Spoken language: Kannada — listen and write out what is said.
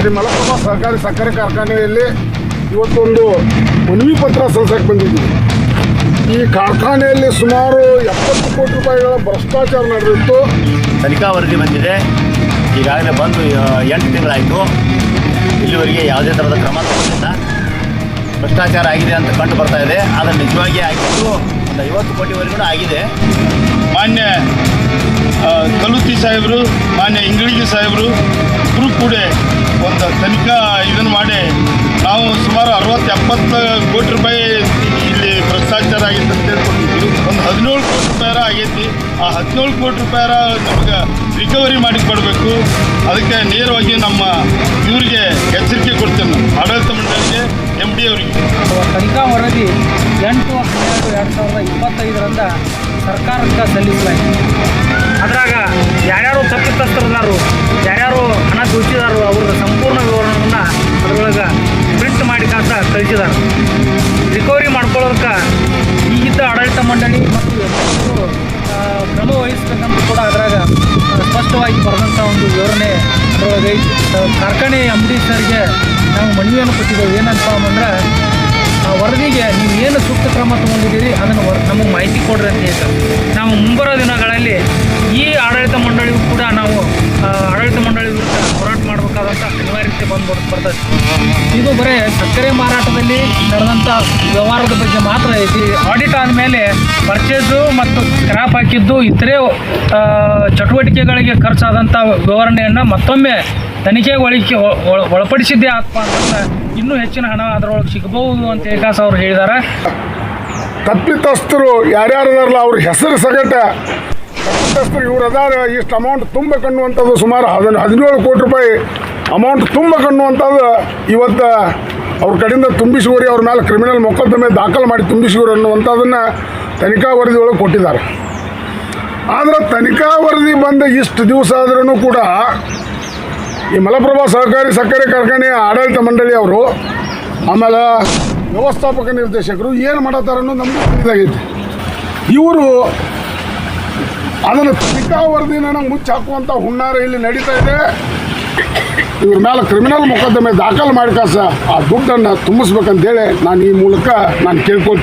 ಶ್ರೀ ಮಲಪ್ರಭಾ ಸಹಕಾರಿ ಸಕ್ಕರೆ ಕಾರ್ಖಾನೆಯಲ್ಲಿ ಇವತ್ತೊಂದು ಮನವಿ ಪತ್ರ ಸಲ್ಲಿಸಕ್ಕೆ ಬಂದಿದ್ದೀವಿ. ಈ ಕಾರ್ಖಾನೆಯಲ್ಲಿ ಸುಮಾರು 70 ಕೋಟಿ ರೂಪಾಯಿಗಳ ಭ್ರಷ್ಟಾಚಾರ ನಡೆದಿತ್ತು. ತನಿಖಾ ವರದಿ ಬಂದಿದೆ. ಈಗಾಗಲೇ ಬಂದು 8 ತಿಂಗಳಾಯಿತು. ಇಲ್ಲಿವರೆಗೆ ಯಾವುದೇ ಥರದ ಕ್ರಮ ತಗೊಂಡಿಲ್ಲ. ಭ್ರಷ್ಟಾಚಾರ ಆಗಿದೆ ಅಂತ ಕಂಡು ಬರ್ತಾ ಇದೆ. ಆದರೆ ನಿಜವಾಗಿ ಆಗಿದ್ದು ಒಂದು 50 ಕೋಟಿವರೆಗೂ ಆಗಿದೆ. ಮಾನ್ಯ ಕಲುತಿ ಸಾಹೇಬರು, ಮಾನ್ಯ ಇಂಗಳಿಗೆ ಸಾಹೇಬರು ಇಬ್ಬರು ಕೂಡ ಒಂದು ತನಿಖಾ ಇದನ್ನು ಮಾಡಿ ನಾವು ಸುಮಾರು 60-70 ಕೋಟಿ ರೂಪಾಯಿ ಇಲ್ಲಿ ಭ್ರಷ್ಟಾಚಾರ ಆಗಿತ್ತು ಅಂತ ಹೇಳ್ಕೊಟ್ಟಿದ್ವಿ. ಒಂದು 17 ಕೋಟಿ ರೂಪಾಯಿ ಆಗೈತಿ. ಆ 17 ಕೋಟಿ ರೂಪಾಯಿ ನಮಗೆ ರಿಕವರಿ ಮಾಡಿ ಕೊಡಬೇಕು. ಅದಕ್ಕೆ ನೇರವಾಗಿ ನಮ್ಮ ಇವರಿಗೆ ಎಚ್ಚರಿಕೆ ಕೊಡ್ತೇನೆ, ಆಡಳಿತ ಮಂಡಳಿಗೆ, MD ಅವರಿಗೆ. ತನಿಖಾ ವರದಿ 8/12/2025ರಿಂದ ಸರ್ಕಾರಕ್ಕೆ ಸಲ್ಲಿಸಲಾಯಿತು. ಅದ್ರಾಗ ಯಾರ್ಯಾರು ತಪ್ಪಿತಸ್ಥರದಾರು, ಯಾರ್ಯಾರು ಹಣ ದೋಚಿದಾರು ಅವ್ರ ಸಂಪೂರ್ಣ ವಿವರಣೆಯನ್ನು ಅದರೊಳಗೆ ಪ್ರಿಂಟ್ ಮಾಡಿ ಕಳಿಸಿದ್ದಾರೆ. ರಿಕವರಿ ಮಾಡ್ಕೊಳ್ಳೋದಕ್ಕೆ ಈಗಿದ್ದ ಆಡಳಿತ ಮಂಡಳಿ ಮತ್ತು ಕ್ರಮ ವಹಿಸಬೇಕಂತ ಕೂಡ ಅದರಾಗ ಸ್ಪಷ್ಟವಾಗಿ ಬರೆದಂಥ ಒಂದು ವಿವರಣೆ ಅದರೊಳಗೆ ಕಾರ್ಖಾನೆ MD ಸರ್ಗೆ ನಾವು ಮನವಿಯನ್ನು ಕೊಟ್ಟಿದ್ದೇವೆ. ಏನಂತ ಅಂದರೆ ವರದಿಗೆ ನೀವು ಏನು ಸೂಕ್ತ ಕ್ರಮ ತೊಗೊಂಡಿದ್ದೀರಿ ಅದನ್ನು ನಮಗೆ ಮಾಹಿತಿ ಕೊಡ್ರಿ ಅಂತ ಹೇಳ್ತಾರೆ. ನಾವು ಮುಂಬರೋ ದಿನಗಳಲ್ಲಿ ಈ ಆಡಳಿತ ಮಂಡಳಿಗೂ ಕೂಡ ನಾವು ಆಡಳಿತ ಮಂಡಳಿ ವಿರುದ್ಧ ಹೋರಾಟ ಮಾಡಬೇಕಾದಂಥ ಅನಿವಾರ್ಯತೆ ಬರ್ತದೆ. ಇದು ಬರೀ ಸಕ್ಕರೆ ಮಾರಾಟದಲ್ಲಿ ನಡೆದಂಥ ವ್ಯವಹಾರದ ಬಗ್ಗೆ ಮಾತ್ರ ಐತಿ. ಆಡಿಟ್ ಆದಮೇಲೆ ಪರ್ಚೇಸು ಮತ್ತು ಸ್ಕ್ರಾಪ್ ಹಾಕಿದ್ದು ಇತರೆ ಚಟುವಟಿಕೆಗಳಿಗೆ ಖರ್ಚಾದಂಥ ವಿವರಣೆಯನ್ನು ಮತ್ತೊಮ್ಮೆ ತನಿಖೆಗೆ ಒಳಪಡಿಸಿದ್ದೇ ಆತ್ಮ ಅಂತಂದ್ರೆ ಇನ್ನೂ ಹೆಚ್ಚಿನ ಹಣ ಅದರೊಳಗೆ ಸಿಗಬಹುದು ಅಂತ ಏಕಾಸ್ ಅವರು ಹೇಳಿದ್ದಾರೆ. ತಪ್ಪಿತಸ್ಥರು ಯಾರ್ಯಾರದಾರಲ್ಲ ಅವ್ರ ಹೆಸರು ಸಗಟ ತಪ್ಪಿತಸ್ಥರು ಇವ್ರು ಅದಾರ, ಇಷ್ಟು ಅಮೌಂಟ್ ತುಂಬಬೇಕನ್ನುವಂಥದ್ದು ಸುಮಾರು 17 ಕೋಟಿ ರೂಪಾಯಿ ಅಮೌಂಟ್ ತುಂಬಬೇಕನ್ನುವಂಥದ್ದು ಇವತ್ತು ಅವ್ರ ಕಡೆಯಿಂದ ತುಂಬಿಸಿಗೋರಿ ಅವ್ರ ಮೇಲೆ ಕ್ರಿಮಿನಲ್ ಮೊಕದ್ದಮೆ ದಾಖಲು ಮಾಡಿ ತುಂಬಿಸಿಗೋರಿ ಅನ್ನುವಂಥದ್ದನ್ನು ತನಿಖಾ ವರದಿ ಒಳಗೆ ಕೊಟ್ಟಿದ್ದಾರೆ. ಆದರೆ ತನಿಖಾ ವರದಿ ಬಂದ ಇಷ್ಟು ದಿವಸ ಆದ್ರೂ ಕೂಡ ಈ ಮಲಪ್ರಭಾ ಸಹಕಾರಿ ಸಕ್ಕರೆ ಕಾರ್ಖಾನೆಯ ಆಡಳಿತ ಮಂಡಳಿಯವರು ಆಮೇಲೆ ವ್ಯವಸ್ಥಾಪಕ ನಿರ್ದೇಶಕರು ಏನು ಮಾಡತ್ತಾರ ಅನ್ನೋದು ನಮಗೂ ತಿಳಿದಾಗೈತಿ. ಇವರು ಅದನ್ನು ತನಿಖಾ ವರದಿನ ಮುಚ್ಚಿ ಹಾಕುವಂಥ ಹುನ್ನಾರ ಇಲ್ಲಿ ನಡೀತಾ ಇದೆ. ಇವ್ರ ಮೇಲೆ ಕ್ರಿಮಿನಲ್ ಮೊಕದ್ದಮೆ ದಾಖಲು ಮಾಡಿ ಆ ದುಡ್ಡನ್ನು ತುಂಬಿಸ್ಬೇಕಂತೇಳಿ ನಾನು ಈ ಮೂಲಕ ಕೇಳ್ಕೊಳ್ತೀನಿ.